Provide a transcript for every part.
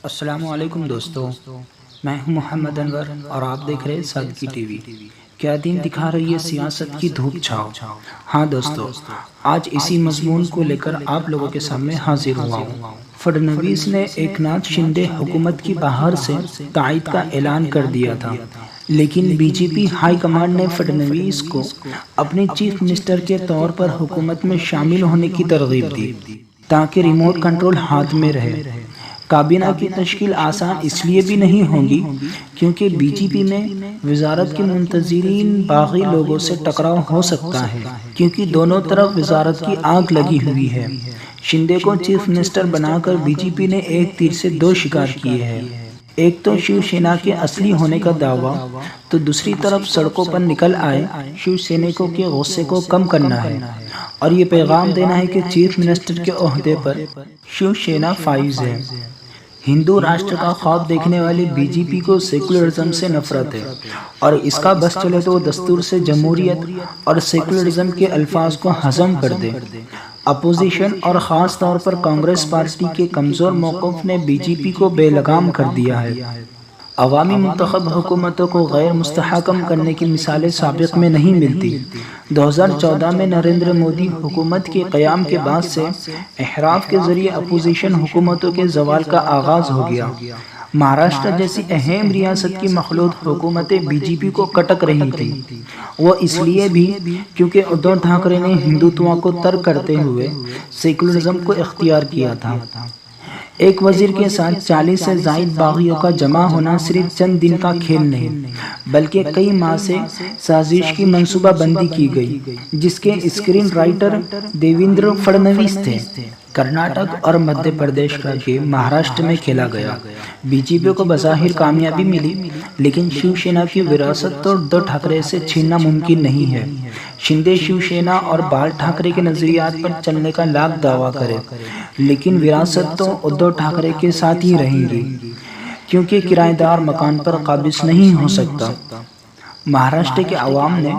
السلام علیکم دوستو، میں ہوں محمد انور اور آپ دیکھ رہے صادقی ٹی وی۔ کیا دین دکھا رہی ہے سیاست کی دھوپ چھاؤ۔ ہاں دوستو، آج اسی مضمون کو لے کر آپ لوگوں کے سامنے حاضر ہوا ہوں۔ فڈنویس نے ایک ناتھ شندے حکومت کی باہر سے تائید کا اعلان کر دیا تھا، لیکن B J P high command نے فڈنویس کو اپنے چیف منسٹر کے طور پر حکومت میں شامل ہونے کی ترغیب دی تاکہ ریموٹ کنٹرول ہاتھ میں رہے۔ کابینہ کی تشکیل آسان اس لیے بھی نہیں ہوگی کیونکہ بی جے پی میں وزارت کے منتظرین باغی لوگوں سے ٹکراؤ ہو سکتا ہے، کیونکہ دونوں طرف وزارت کی آگ لگی ہوئی ہے۔ شندے کو چیف منسٹر بنا کر بی جے پی نے ایک تیر سے دو شکار کیے ہیں، ایک تو شیو سینا کے اصلی ہونے کا دعویٰ، تو دوسری طرف سڑکوں پر نکل آئے شیو سینیکوں کے غصے کو کم کرنا ہے اور یہ پیغام دینا ہے کہ چیف منسٹر کے عہدے پر شیو سینا فائز ہے۔ ہندو راشٹر کا خواب دیکھنے والی بی جے پی کو سیکولرزم سے نفرت ہے، اور اس کا بس چلے تو وہ دستور سے جمہوریت اور سیکولرزم کے الفاظ کو ہضم کر دے۔ اپوزیشن اور خاص طور پر کانگریس پارٹی کے کمزور موقف نے بی جے پی کو بے لگام کر دیا ہے۔ عوامی منتخب حکومتوں کو غیر مستحکم کرنے کی مثالیں سابق میں نہیں ملتی۔ 2014 میں نریندر مودی حکومت کے قیام کے بعد سے انحراف کے ذریعے اپوزیشن حکومتوں کے زوال کا آغاز ہو گیا۔ مہاراشٹر جیسی اہم ریاست کی مخلوط حکومتیں بی جے پی کو کٹک رہی تھیں، وہ اس لیے بھی کیونکہ ادھو ٹھاکرے نے ہندوتوا کو ترک کرتے ہوئے سیکولرزم کو اختیار کیا تھا۔ ایک وزیر کے ساتھ 40 سے زائد باغیوں کا جمع ہونا صرف چند دن کا کھیل نہیں، بلکہ کئی ماہ سے سازش کی منصوبہ بندی کی گئی، جس کے اسکرین رائٹر دیویندر فڈنویس تھے۔ کرناٹک اور مدھیہ پردیش کا گیم مہاراشٹر میں کھیلا گیا۔ بی جے پی کو بظاہر کامیابی ملی، لیکن شیو سینا کی وراثت تو ادھو ٹھاکرے سے چھیننا ممکن نہیں ہے۔ شندے شیو سینا اور بال ٹھاکرے کے نظریات پر چلنے کا لاکھ دعویٰ کرے، لیکن وراثت تو ادھو ٹھاکرے کے ساتھ ہی رہیں گی، کیونکہ کرایہ دار مکان پر قابض نہیں ہو سکتا۔ مہاراشٹر کے عوام نے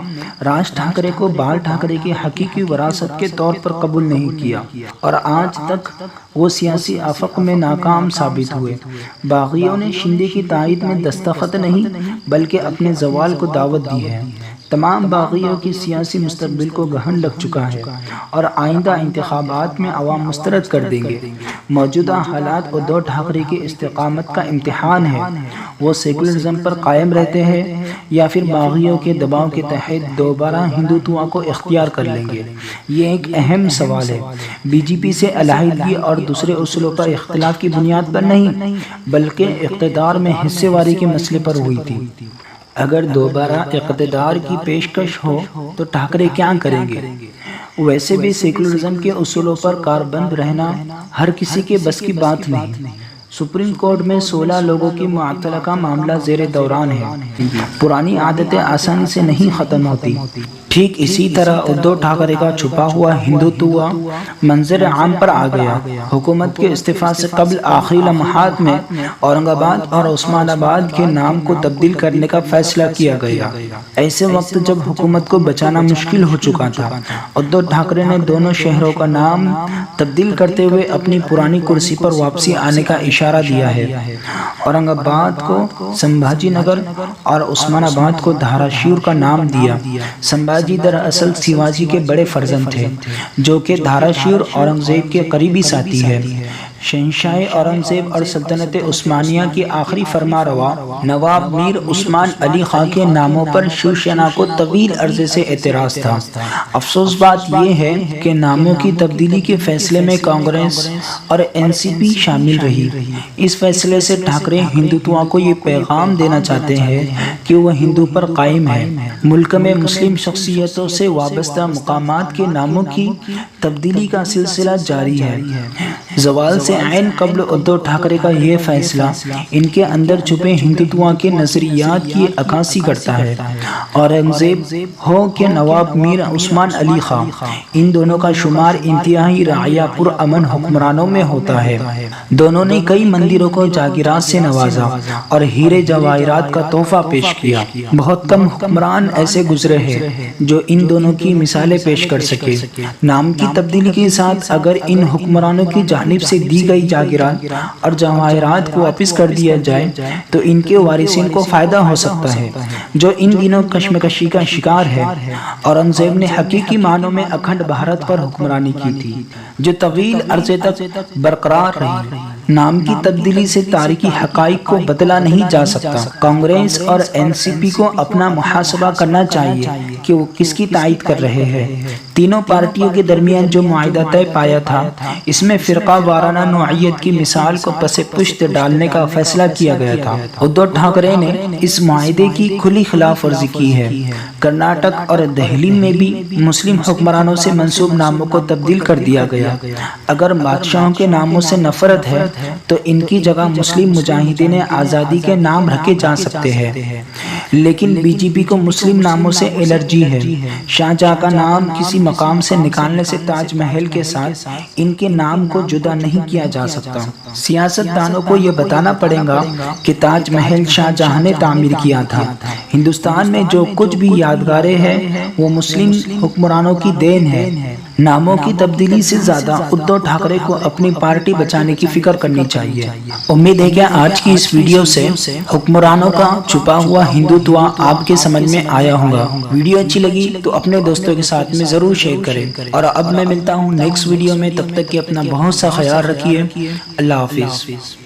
راج ٹھاکرے کو بال ٹھاکرے کی حقیقی وراثت کے طور پر قبول نہیں کیا، اور آج تک وہ سیاسی افق میں ناکام ثابت ہوئے۔ باغیوں نے شندے کی تائید میں دستخط نہیں بلکہ اپنے زوال کو دعوت دی ہے۔ تمام باغیوں کی سیاسی مستقبل کو گہن لگ چکا ہے، اور آئندہ انتخابات میں عوام مسترد کر دیں گے۔ موجودہ حالات ادھو ٹھاکرے کی استقامت کا امتحان ہے۔ وہ سیکولرزم پر قائم رہتے ہیں یا پھر باغیوں کے دباؤ کے تحت دوبارہ ہندوتوا کو اختیار کر لیں گے؟ یہ ایک اہم سوال ہے۔ بی جے پی سے علیحدگی اور دوسرے اصولوں پر اختلاف کی بنیاد پر نہیں، بلکہ اقتدار میں حصے واری کے مسئلے پر ہوئی تھی۔ اگر دوبارہ اقتدار کی پیشکش ہو تو ٹھاکرے کیا کریں گے؟ ویسے بھی سیکولرزم کے اصولوں پر کاربند رہنا ہر کسی کے بس کی بات نہیں۔ سپریم کورٹ میں 16 لوگوں کی معطلی کا معاملہ زیر دوران ہے۔ پرانی عادتیں آسانی سے نہیں ختم ہوتی۔ ٹھیک اسی طرح ادھو ٹھاکرے کا چھپا ہوا ہندوتوا منظر عام پر آ گیا۔ حکومت کے استعفاء سے قبل آخری لمحات میں اورنگ آباد اور عثمان آباد کے نام کو تبدیل کرنے کا فیصلہ کیا گیا۔ ایسے وقت جب حکومت کو بچانا مشکل ہو چکا تھا، ادھو ٹھاکرے نے دونوں شہروں کا نام تبدیل کرتے ہوئے اپنی پرانی کرسی پر واپسی آنے کا اشارہ دیا ہے۔ اورنگ آباد کو سمبھاجی نگر اور عثمان آباد کو دھاراشیور کا نام دیا۔ سمبھاجی دراصل شیواجی کے بڑے فرزند تھے، جو کہ دھاراشیور اورنگزیب کے قریبی ساتھی ہے۔ شہنشاہ اورنگزیب اور سلطنت عثمانیہ کی آخری فرما روا نواب میر عثمان علی خاں کے ناموں پر شیو سینا کو طویل عرصے سے اعتراض تھا۔ افسوس بات یہ ہے کہ ناموں کی تبدیلی کے فیصلے میں کانگریس اور این سی پی شامل رہی۔ اس فیصلے سے ٹھاکرے ہندوتوا کو یہ پیغام دینا چاہتے ہیں کہ وہ ہندو پر قائم ہے۔ ملک میں مسلم شخصیتوں سے وابستہ مقامات کے ناموں کی تبدیلی کا سلسلہ جاری ہے۔ زوال سے عین قبل ادھو ٹھاکرے کا یہ فیصلہ ان کے اندر چھپے ہندوتوا کے نظریات کی عکاسی کرتا ہے۔ اورنگزیب ہو کہ نواب میر عثمان علی خاں، ان دونوں کا شمار انتہائی رعایا پر امن حکمرانوں میں ہوتا ہے۔ دونوں نے کئی مندروں کو جاگیرات سے نوازا اور ہیرے جواہرات کا تحفہ پیش کیا۔ بہت کم حکمران ایسے گزرے ہیں جو ان دونوں کی مثالیں پیش کر سکے۔ نام کی تبدیلی کے ساتھ اگر ان حکمرانوں کی جانب سے دی دی گئی جاگیرات اور جواہرات کو واپس کر دیا جائے تو ان کے وارثین کو فائدہ ہو سکتا ہے، جو ان دنوں کشمکشی کا شکار ہے۔ اورنگزیب نے حقیقی معنوں میں اکھنڈ بھارت پر حکمرانی کی تھی، جو طویل عرصے تک برقرار رہی۔ نام کی تبدیلی سے تاریخی حقائق کو بدلا نہیں جا سکتا۔ کانگریس اور این سی پی کو اپنا محاسبہ کرنا چاہیے کہ وہ کس کی تائید کر رہے ہیں۔ تینوں پارٹیوں کے درمیان جو معاہدہ طے پایا تھا، اس میں فرقہ وارانہ نوعیت کی مثال کو پس پشت ڈالنے کا فیصلہ کیا گیا تھا۔ ادھو ٹھاکرے نے اس معاہدے کی کھلی خلاف ورزی کی ہے۔ کرناٹک اور دہلی میں بھی مسلم حکمرانوں سے منسوب ناموں کو تبدیل کر دیا گیا۔ اگر بادشاہوں کے ناموں سے نفرت ہے تو ان کی جگہ مسلم مجاہدین آزادی کے نام رکھے جا سکتے ہیں، لیکن بی جے پی کو مسلم ناموں سے الرجی ہے۔ شاہ جہاں کا نام کسی مقام سے نکالنے سے تاج محل کے ساتھ ان کے نام کو جدا نہیں کیا جا سکتا۔ سیاست دانوں کو یہ بتانا پڑے گا کہ تاج محل شاہ جہاں نے تعمیر کیا تھا۔ ہندوستان میں جو کچھ بھی یادگاریں ہیں وہ مسلم حکمرانوں کی دین ہے۔ ناموں کی تبدیلی سے زیادہ ادھو ٹھاکرے کو اپنی پارٹی بچانے کی فکر کرنی چاہیے۔ امید ہے کہ آج کی اس ویڈیو سے حکمرانوں کا چھپا ہوا ہندوتوا آپ کے سمجھ میں آیا ہوگا۔ ویڈیو اچھی لگی تو اپنے دوستوں کے ساتھ میں ضرور شیئر کریں، اور اب میں ملتا ہوں نیکسٹ ویڈیو میں، تب تک کہ اپنا بہت سا خیال رکھیے۔ اللہ حافظ۔